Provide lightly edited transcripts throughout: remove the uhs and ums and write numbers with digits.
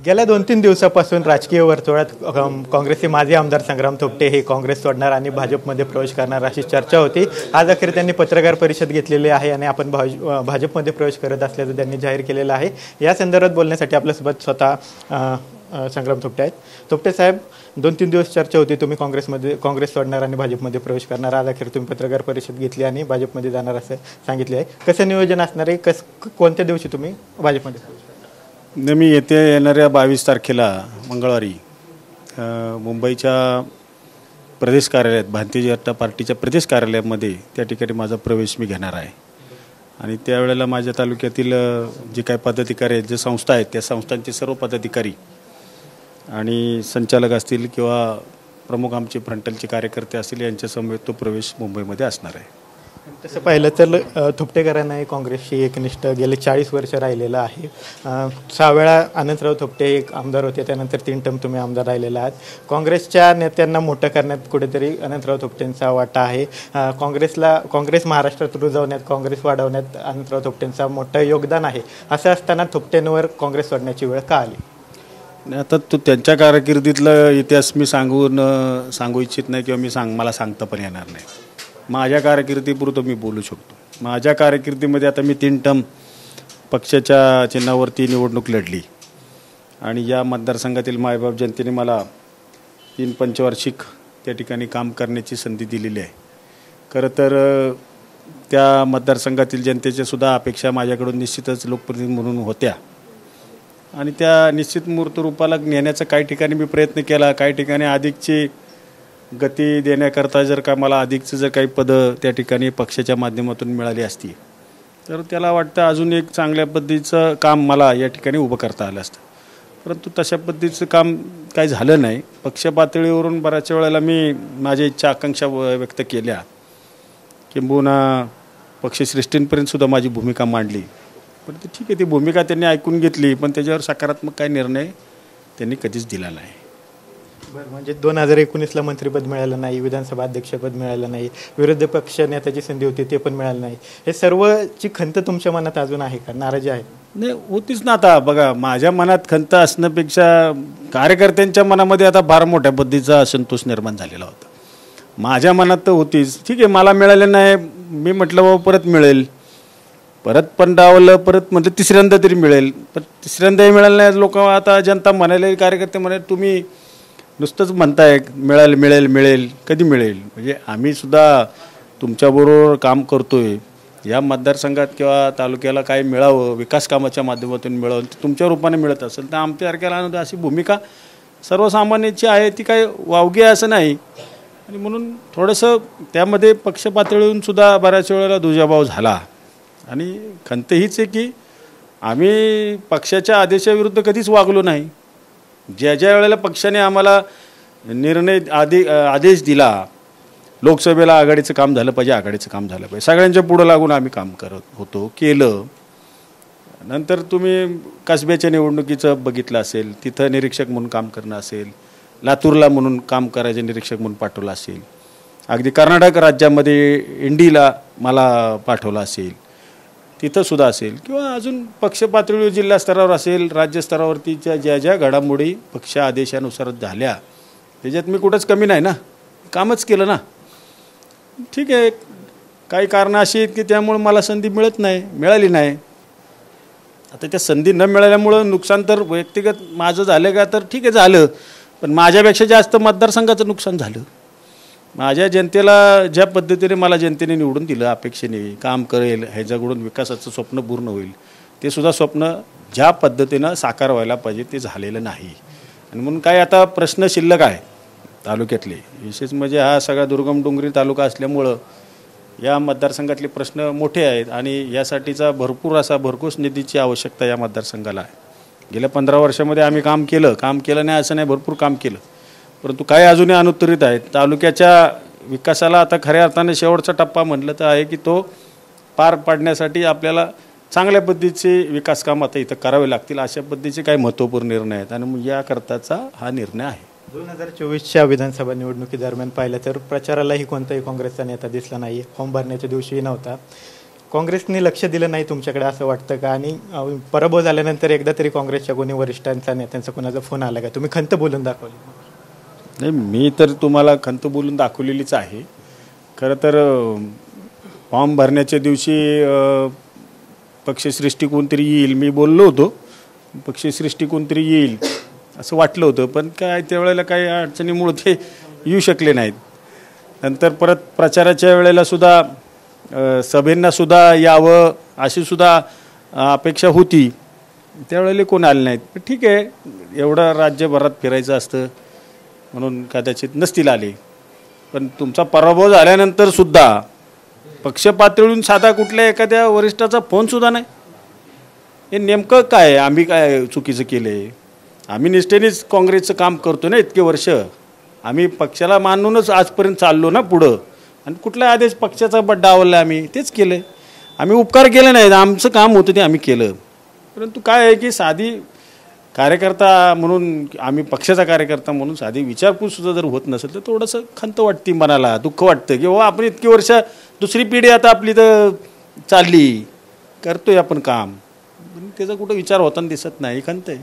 गेल्या 2-3 दिवसापासून राजकीय वर्तुळात काँग्रेसचे माजी आमदार संग्राम थोपटे हे काँग्रेस सोडणार आणि भाजपमध्ये प्रवेश करणार अशी चर्चा होती। आज अखेर त्यांनी पत्रकार परिषद घेतलेली आहे आणि आपण भाजपमध्ये प्रवेश करत असल्याचं त्यांनी जाहीर केलेलं आहे। या संदर्भात बोलण्यासाठी आपल्यासोबत स्वतः संग्राम थोपटे आहेत। थोपटे साहेब, 2-3 दिवस चर्चा होती तुम्ही काँग्रेस सोडणार आणि भाजपमध्ये प्रवेश करणार। आज अखेर तुम्ही पत्रकार परिषद घेतली आणि भाजपमध्ये जाणार असं सांगितले आहे। कसं नियोजन असणार आहे, कोणत्या दिवशी तुम्ही भाजपमध्ये प्रवेश करणार? मी येणाऱ्या 22 तारखेला मंगळवारी मुंबईच्या प्रदेश कार्यालयात भारतीय जनता पार्टीच्या प्रदेश कार्यालयामध्ये त्या ठिकाणी माझा प्रवेश मी घेणार आहे आणि त्यावेळेला माझ्या तालुक्यातील जे काही पदाधिकारी आहेत, जे संस्था आहेत, त्या संस्थांचे सर्व पदाधिकारी आणि संचालक असतील किंवा प्रमुख आमचे फ्रंटलचे कार्यकर्ते असतील यांच्यासमवेत तो प्रवेश मुंबईमध्ये असणार आहे। तसं पाहिलं तर थोपटेकरांना काँग्रेसशी एकनिष्ठ गेले 40 वर्ष राहिलेलं आहे। 6 वेळा अनंतराव थोपटे एक आमदार होते, त्यानंतर 3 टर्म तुम्ही आमदार राहिलेला आहात। काँग्रेसच्या नेत्यांना मोठं करण्यात कुठेतरी अनंतराव थोपटेंचा वाटा आहे। काँग्रेस महाराष्ट्रात रुजवण्यात, काँग्रेस वाढवण्यात अनंतराव थोपटेंचा मोठं योगदान आहे। असं असताना थोपटेंवर काँग्रेस सोडण्याची वेळ का आली? आता तो त्यांच्या कारकिर्दीतला इतिहास मी सांगू इच्छित नाही किंवा मला सांगता पण येणार नाही। माझ्या कारकिर्दीपुरतं मी बोलू शकतो। माझ्या कारकिर्दीमध्ये आता मी 3 टर्म पक्षाच्या चिन्हावरती निवडणूक लढली आणि या मतदारसंघातील मायबाप जनतेने मला 3 पंचवार्षिक त्या ठिकाणी काम करण्याची संधी दिलेली आहे। खरं तर त्या मतदारसंघातील जनतेच्या सुद्धा अपेक्षा माझ्याकडून निश्चितच लोकप्रतिनिधी म्हणून होत्या आणि त्या निश्चित मूर्त रूपाला नेण्याचा काही ठिकाणी मी प्रयत्न केला। काही ठिकाणी अधिकची गती देण्याकरता जर का मला अधिकचं जर काही पदं त्या ठिकाणी पक्षाच्या माध्यमातून मिळाली असती तर त्याला वाटतं अजून एक चांगल्या पद्धतीचं काम मला या ठिकाणी उभं करता आलं असतं, परंतु तशा पद्धतीचं काम काही झालं नाही। पक्ष पातळीवरून बऱ्याच वेळेला मी माझ्या इच्छा आकांक्षा व्यक्त केल्या, किंबहुना पक्षश्रेष्ठींपर्यंत सुद्धा माझी भूमिका मांडली, पण ठीक आहे, ती भूमिका त्यांनी ऐकून घेतली, पण त्याच्यावर सकारात्मक काही निर्णय त्यांनी कधीच दिला नाही। बरं, म्हणजे 2019ला मंत्रिपद मिळालं नाही, विधानसभा अध्यक्षपद मिळालं नाही, विरोधी पक्ष नेत्याची संधी होती ते पण मिळालं नाही, हे सर्वची खंत तुमच्या मनात अजून आहे का, नाराजी आहे? नाही, होतीच ना। आता बघा, माझ्या मनात खंत असण्यापेक्षा कार्यकर्त्यांच्या मनामध्ये आता फार मोठ्या पद्धतीचा असंतोष निर्माण झालेला होता। माझ्या मनात तर होतीच, ठीक आहे, मला मिळालं नाही, मी म्हटलं बाबा परत मिळेल, परत पण डावलं, परत म्हटलं तिसऱ्यांदा तरी मिळेल, पण तिसऱ्यांदाही मिळालं नाही। लोक आता जनता म्हणाले, कार्यकर्ते म्हणाले, तुम्ही नुसतंच म्हणताय मिळेल मिळेल मिळेल, कधी मिळेल? म्हणजे आम्ही सुद्धा तुमच्याबरोबर काम करतोय, या मतदारसंघात किंवा तालुक्याला काय मिळावं, विकास कामाच्या माध्यमातून मिळावं, तुमच्या रूपाने मिळत असेल तर आमच्यासारख्याला अशी भूमिका सर्वसामान्यांची आहे, ती काय वावगी आहे असं नाही। आणि म्हणून थोडंसं त्यामध्ये पक्ष पातळीवरून सुद्धा बऱ्याच वेळेला दुजाभाव झाला आणि खंत हीच आहे की आम्ही पक्षाच्या आदेशाविरुद्ध कधीच वागलो नाही। ज्या वेळेला पक्षाने आम्हाला आदेश दिला, लोकसभेला आघाडीचं काम झालं पाहिजे, आघाडीचं काम झालं पाहिजे, सगळ्यांच्या पुढं लागून आम्ही काम करत होतो, केलं। नंतर तुम्ही कसब्याच्या निवडणुकीचं बघितलं असेल, तिथं निरीक्षक म्हणून काम करणं असेल, लातूरला म्हणून काम करायचे निरीक्षक म्हणून पाठवलं असेल, अगदी कर्नाटक राज्यामध्ये इंडीला मला पाठवलं असेल, तिथं सुद्धा असेल, किंवा अजून पक्ष पातळीवर जिल्हा स्तरावर असेल, राज्य स्तरावरतीच्या ज्या घडामोडी पक्ष आदेशानुसार झाल्या त्याच्यात मी कुठंच कमी नाही ना, कामच केलं ना। ठीक आहे, काही कारणं अशी आहेत की त्यामुळे मला संधी मिळाली नाही। आता त्या संधी न मिळाल्यामुळं नुकसान तर व्यक्तिगत माझं झालं का, तर ठीक आहे झालं, पण माझ्यापेक्षा जास्त मतदारसंघाचं नुकसान झालं। माझ्या जनतेला ज्या पद्धतीने मला जनतेने निवडून दिलं, अपेक्षेने काम करेल, ह्याच्याकडून विकासाचं स्वप्न पूर्ण होईल, ते सुद्धा स्वप्न ज्या पद्धतीनं साकार व्हायला पाहिजे ते झालेलं नाही। आणि म्हणून काय आता प्रश्न शिल्लक आहे तालुक्यातले, विशेष म्हणजे हा सगळा दुर्गम डोंगरी तालुका असल्यामुळं या मतदारसंघातले प्रश्न मोठे आहेत आणि यासाठीचा भरघोस निधीची आवश्यकता या मतदारसंघाला आहे। गेल्या 15 वर्षामध्ये आम्ही काम केलं नाही असं नाही, भरपूर काम केलं, परंतु काही अजूनही अनुत्तरित आहेत। तालुक्याच्या विकासाला आता खऱ्या अर्थाने शेवटचा टप्पा म्हटलं तर आहे की तो पार पाडण्यासाठी आपल्याला चांगल्या पद्धतीचे विकास काम आता इथं करावे लागतील, अशा पद्धतीचे काही महत्त्वपूर्ण निर्णय आहेत आणि याकरताचा हा निर्णय आहे। 2024च्या विधानसभा निवडणुकीदरम्यान पाहिलं तर प्रचारालाही कोणताही काँग्रेसचा नेता दिसला नाही, फॉर्म भरण्याच्या दिवशीही नव्हता। काँग्रेसने लक्ष दिलं नाही तुमच्याकडे असं वाटतं का? आणि पराभव झाल्यानंतर एकदा तरी काँग्रेसच्या कोणी वरिष्ठांचा नेत्यांचा कोणाचा फोन आला का? तुम्ही खंत बोलून दाखवली? नाही, मी तर तुम्हाला खंत बोलून दाखवलेलीच आहे. खरं तर फॉर्म भरण्याच्या दिवशी पक्षश्रेष्ठी कोणतरी येईल, मी बोललो होतो पक्षश्रेष्ठी कोणतरी येईल असं वाटलं होतं, पण काय त्यावेळेला काही अडचणीमुळे ते येऊ शकले नाहीत. नंतर परत प्रचाराच्या वेळेला सुद्धा सभेंनासुद्धा यावं अशी सुद्धा अपेक्षा होती, त्यावेळेला कोण आले नाहीत. पण ठीक आहे, एवढं राज्यभरात फिरायचं असतं म्हणून कदाचित नसतील आले. पण तुमचा पराभव झाल्यानंतर सुद्धा पक्ष पातळीवरून साधा कुठल्या एखाद्या वरिष्ठाचा फोनसुद्धा नाही. हे नेमकं काय, आम्ही काय चुकीचं केलं आहे? आम्ही निष्ठेनेच काँग्रेसचं काम करतो ना इतके वर्ष. आम्ही पक्षाला मानूनच आजपर्यंत चाललो ना पुढं. आणि कुठला आदेश पक्षाचा बड्डा आवडला आम्ही तेच केलं. आम्ही उपकार केले नाहीत, आमचं काम होतं ते आम्ही केलं. परंतु काय आहे की साधी कार्यकर्ता म्हणून, आम्ही पक्षाचा कार्यकर्ता म्हणून साधी विचारपूससुद्धा जर होत नसेल तर थोडंसं खंत वाटते, मनाला दुःख वाटतं की आपण इतकी वर्ष, दुसरी पिढी आता आपली तर चालली, करतोय आपण काम, त्याचा कुठं विचार होताना दिसत नाही, खंत आहे.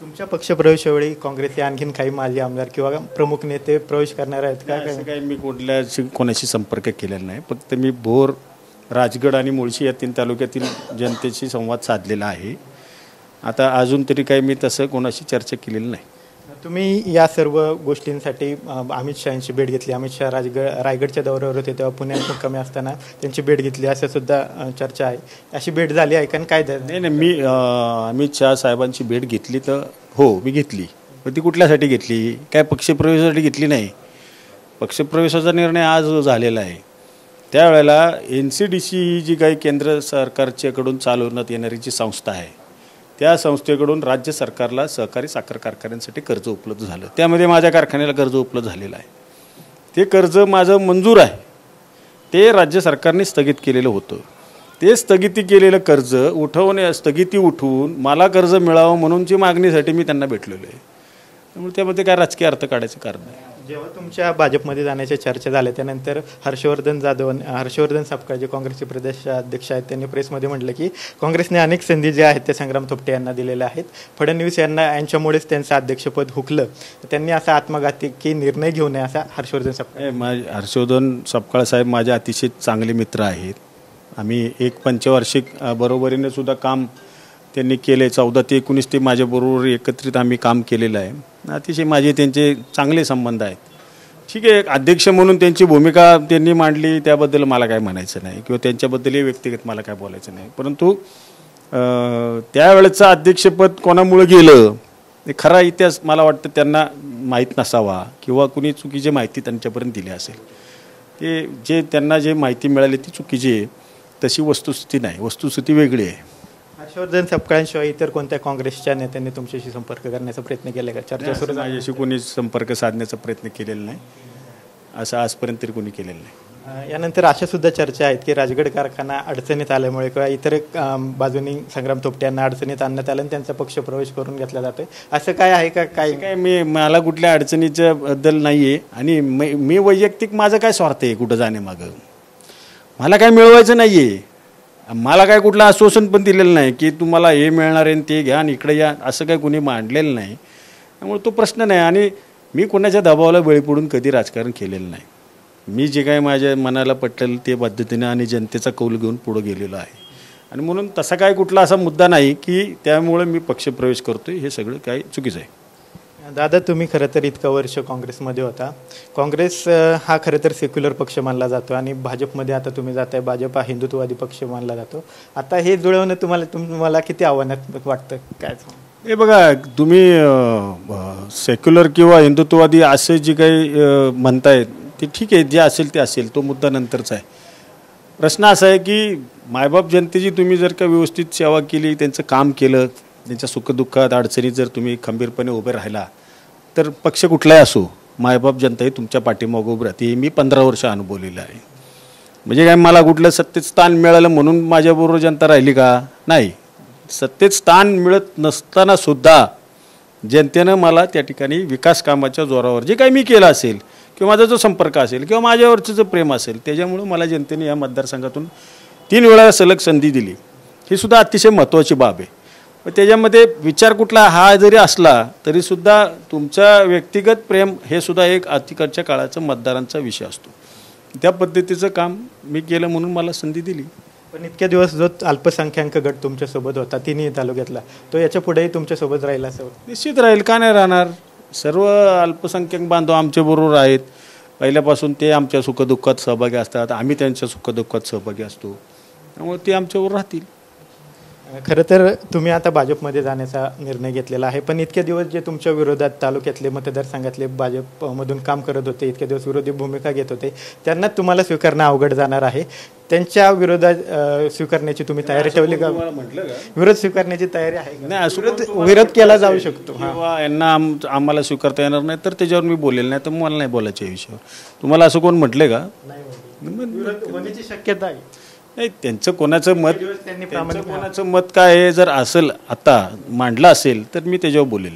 तुमच्या पक्षप्रवेशावेळी काँग्रेसचे आणखीन काही माजी आमदार किंवा प्रमुख नेते प्रवेश करणार आहेत का? असं काही मी कोणाशी संपर्क केलेला नाही. फक्त मी भोर, राजगड आणि मुळशी या 3 तालुक्यातील जनतेशी संवाद साधलेला आहे. आता अजून तरी काही मी तसं कोणाशी चर्चा केलेली नाही. तुम्ही या सर्व गोष्टींसाठी अमित शहांची भेट घेतली. अमित शहा रायगडच्या दौऱ्यावर होते तेव्हा पुण्यात मुक्कामी असताना त्यांची भेट घेतली असं सुद्धा चर्चा आहे. अशी भेट झाली आहे का? काय नाही, मी अमित शहा साहेबांची भेट घेतली तर हो, मी घेतली. पण ती कुठल्यासाठी घेतली? काय पक्षप्रवेशासाठी घेतली नाही. पक्षप्रवेशाचा निर्णय आज झालेला आहे. त्यावेळेला NCDC ही जी काही केंद्र सरकारच्याकडून चालवण्यात येणारी जी संस्था आहे, त्या संस्थेकडून राज्य सरकारला सहकारी साखर कारखान्यांसाठी कर्ज उपलब्ध झालं. त्यामध्ये माझ्या कारखान्याला कर्ज उपलब्ध झालेलं आहे. ते कर्ज माझं मंजूर आहे. ते राज्य सरकारने स्थगित केलेलं होतं. ते स्थगिती केलेलं कर्ज स्थगिती उठवून मला कर्ज मिळावं म्हणूनची मागणीसाठी मी त्यांना भेटलेलो आहे. त्यामुळे त्यामध्ये काय राजकीय अर्थ काढायचं कारण नाही. जेव्हा तुमच्या भाजपमध्ये जाण्याच्या चर्चा झाल्या त्यानंतर हर्षवर्धन सपकाळ जे काँग्रेसचे प्रदेशाध्यक्ष आहेत त्यांनी प्रेसमध्ये म्हटलं की काँग्रेसने अनेक संधी ज्या आहेत त्या संग्राम थोपटे यांना दिलेल्या आहेत. फडणवीस यांच्यामुळेच त्यांचं अध्यक्षपद हुकलं. त्यांनी असा आत्मघातकी निर्णय घेऊ नये असा हर्षवर्धन सपकाळ साहेब माझे अतिशय चांगले मित्र आहेत. आम्ही एक पंचवार्षिक बरोबरीने सुद्धा काम त्यांनी केले. 14 ते 19 ते माझ्याबरोबर एकत्रित आम्ही काम केलेलं आहे. अतिशय माझे त्यांचे चांगले संबंध आहेत. ठीक आहे, अध्यक्ष म्हणून त्यांची भूमिका त्यांनी मांडली त्याबद्दल मला काय म्हणायचं नाही किंवा त्यांच्याबद्दलही व्यक्तिगत मला काय बोलायचं नाही. परंतु त्यावेळेचं अध्यक्षपद कोणामुळे गेलं हे खरा इतिहास मला वाटतं त्यांना माहीत नसावा किंवा कुणी चुकीची माहिती त्यांच्यापर्यंत दिली असेल. ते जे त्यांना जे माहिती मिळाली ती चुकीची आहे, तशी वस्तुस्थिती नाही. वस्तुस्थिती वेगळी आहे. हर्षवर्धन सपकाळांशिवाय इतर कोणत्या काँग्रेसच्या नेत्यांनी तुमच्याशी संपर्क करण्याचा प्रयत्न केला का? चर्चा सुरू माझ्याशी कोणी संपर्क साधण्याचा प्रयत्न केलेला नाही, असं आजपर्यंत तरी कोणी केलेलं नाही. यानंतर अशा सुद्धा चर्चा आहेत की राजगड कारखाना अडचणीत आल्यामुळे किंवा इतर बाजूनी संग्राम थोपटे यांना अडचणीत आणण्यात आलं आणि त्यांचा पक्ष प्रवेश करून घेतला जातोय, असं काय आहे का? काय मला कुठल्या अडचणीच्या बद्दल नाही आहे. आणि मी वैयक्तिक माझं काय स्वार्थ आहे कुठं जाण्यामागं? मला काय मिळवायचं नाही आहे. मला काय कुठलं आश्वासन पण दिलेलं नाही की तुम्हाला हे मिळणार आहे ते घ्या आणि इकडे या, असं काय कुणी मांडलेलं नाही. त्यामुळे तो प्रश्न नाही. आणि मी कोणाच्या दबावाला बळी पडून कधी राजकारण केलेलं नाही. मी जे काय माझ्या मनाला पटलेलं ते पद्धतीने आणि जनतेचा कौल घेऊन पुढं गेलेलो आहे. आणि म्हणून तसा काय कुठला असा मुद्दा नाही की त्यामुळे मी पक्षप्रवेश करतोय, हे सगळं काही चुकीचं आहे. दादा, तुम्ही खरं तर इतकं वर्ष काँग्रेसमध्ये होता. काँग्रेस हा खरं तर सेक्युलर पक्ष मानला जातो आणि भाजपमध्ये आता तुम्ही जाताय, भाजप हा हिंदुत्ववादी पक्ष मानला जातो. आता हे जुळवणं तुम्हाला किती आव्हानात्मक वाटतं? काय हे बघा, तुम्ही सेक्युलर किंवा हिंदुत्ववादी असे जे काही म्हणतायत ते ठीक आहे, जे असेल ते असेल, तो मुद्दा नंतरचा आहे. प्रश्न असा आहे की मायबाप जनतेची तुम्ही जर का व्यवस्थित सेवा केली, त्यांचं काम केलं, त्यांच्या सुखदुःखात अडचणीत जर तुम्ही खंबीरपणे उभे राहिला तर पक्ष कुठलाही असो, मायबाप जनता ही तुमच्या पाठीमागं उभं राहते. मी 15 वर्ष अनुभवलेलं आहे. म्हणजे काय मला कुठलं सत्तेत स्थान मिळालं म्हणून माझ्याबरोबर जनता राहिली का? नाही. सत्तेत स्थान मिळत नसताना सुद्धा जनतेनं मला त्या ठिकाणी विकास कामाच्या जोरावर जे काही मी केलं असेल किंवा माझा जो संपर्क असेल किंवा माझ्यावरचं जो प्रेम असेल त्याच्यामुळं मला जनतेने या मतदारसंघातून 3 वेळा सलग संधी दिली, ही सुद्धा अतिशय महत्त्वाची बाब आहे. पण त्याच्यामध्ये विचार कुठला हा जरी असला तरीसुद्धा तुमचं व्यक्तिगत प्रेम हे सुद्धा एक अतिकडच्या काळाचा मतदारांचा विषय असतो. त्या पद्धतीचं काम मी केलं म्हणून मला संधी दिली. पण इतक्या दिवस जो अल्पसंख्याक गट तुमच्यासोबत होता तिन्ही तालुक्यातला, तो याच्या पुढेही तुमच्यासोबत राहिला असं निश्चित राहील, का नाही राहणार. सर्व अल्पसंख्याक बांधव आमच्याबरोबर आहेत पहिल्यापासून. ते आमच्या सुखदुःखात सहभागी असतात, आम्ही त्यांच्या सुखदुःखात सहभागी असतो, त्यामुळे ते आमच्याबरोबर राहतील. खरं तर तुम्ही आता भाजपमध्ये जाण्याचा निर्णय घेतलेला आहे, पण इतके दिवस जे तुमच्या विरोधात तालुक्यातले मतदारसंघातले भाजपमधून काम करत होते, इतके दिवस विरोधी भूमिका घेत होते, त्यांना तुम्हाला स्वीकारणं अवघड जाणार आहे. त्यांच्या विरोधात स्वीकारण्याची तुम्ही तयारी ठेवली का? विरोध स्वीकारण्याची तयारी आहे का? नाही, विरोध केला जाऊ शकतो किंवा यांना आम्हाला स्वीकारता येणार नाही तर त्याच्यावर मी बोलेल, नाही तर मला नाही बोलायचं या विषयावर. तुम्हाला असं कोण म्हटलंय का? विरोध होण्याची शक्यता आहे. नाही, त्यांचं कोणाचं मत, त्यांनी कोणाचं मत काय आहे जर असेल आता मांडलं असेल तर मी त्याच्यावर बोलेल,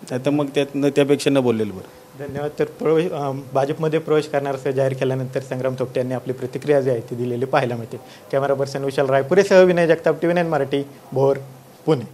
नाही तर मग त्यापेक्षा न बोललेलं बरं. धन्यवाद. तर भाजपमध्ये प्रवेश करणार असं जाहीर केल्यानंतर संग्राम थोपटे यांनी आपली प्रतिक्रिया जी आहे ती दिलेली पाहायला मिळते. कॅमेरा पर्सन विशाल रायपुरेसह विनय जगताप, TV9 मराठी, भोर, पुणे.